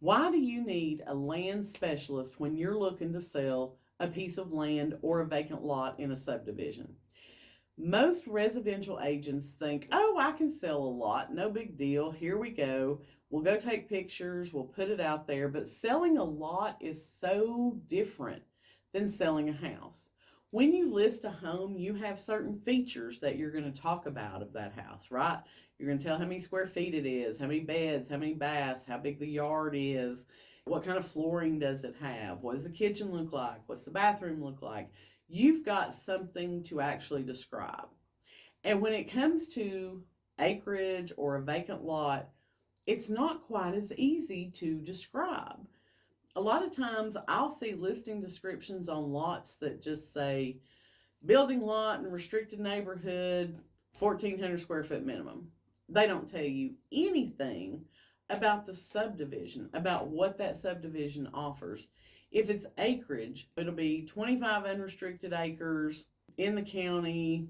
Why do you need a land specialist when you're looking to sell a piece of land or a vacant lot in a subdivision? Most residential agents think, oh, I can sell a lot, no big deal. Here we go. We'll go take pictures, we'll put it out there. But selling a lot is so different than selling a house. When you list a home, you have certain features that you're going to talk about of that house, right? You're going to tell how many square feet it is, how many beds, how many baths, how big the yard is, what kind of flooring does it have, what does the kitchen look like, what's the bathroom look like. You've got something to actually describe. And when it comes to acreage or a vacant lot, it's not quite as easy to describe. A lot of times I'll see listing descriptions on lots that just say building lot in restricted neighborhood, 1,400 square foot minimum. They don't tell you anything about the subdivision, about what that subdivision offers. If it's acreage, it'll be 25 unrestricted acres in the county.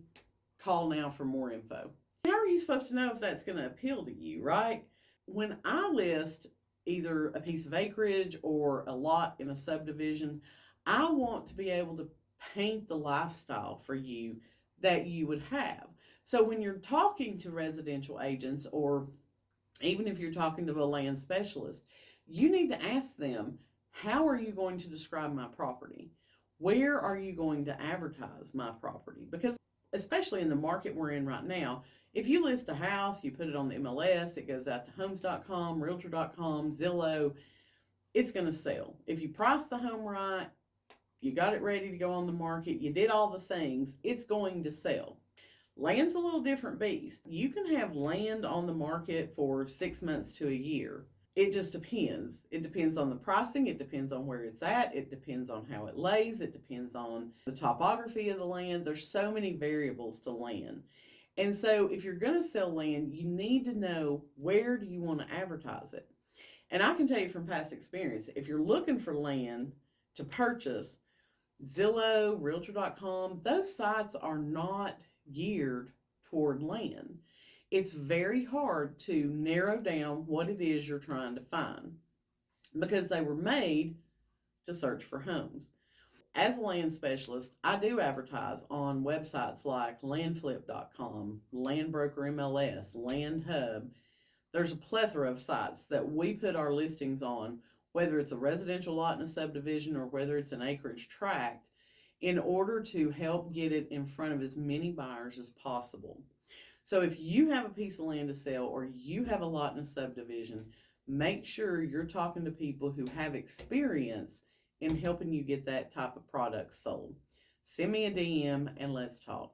Call now for more info. How are you supposed to know if that's going to appeal to you, right? When I list either a piece of acreage or a lot in a subdivision, I want to be able to paint the lifestyle for you that you would have. So when you're talking to residential agents, or even if you're talking to a land specialist, you need to ask them, how are you going to describe my property? Where are you going to advertise my property? Because especially in the market we're in right now, if you list a house, you put it on the MLS, it goes out to homes.com, realtor.com, Zillow, it's going to sell. If you price the home right, you got it ready to go on the market, you did all the things, it's going to sell. Land's a little different beast. You can have land on the market for 6 months to a year. It just depends. It depends on the pricing. It depends on where it's at. It depends on how it lays. It depends on the topography of the land. There's so many variables to land. And so if you're going to sell land, you need to know, where do you want to advertise it? And I can tell you from past experience, if you're looking for land to purchase, Zillow, realtor.com, those sites are not geared toward land. It's very hard to narrow down what it is you're trying to find because they were made to search for homes. As a land specialist, I do advertise on websites like landflip.com, Landbroker MLS, Land Hub. There's a plethora of sites that we put our listings on, whether it's a residential lot in a subdivision or whether it's an acreage tract, in order to help get it in front of as many buyers as possible. So if you have a piece of land to sell or you have a lot in a subdivision, make sure you're talking to people who have experience in helping you get that type of product sold. Send me a DM and let's talk.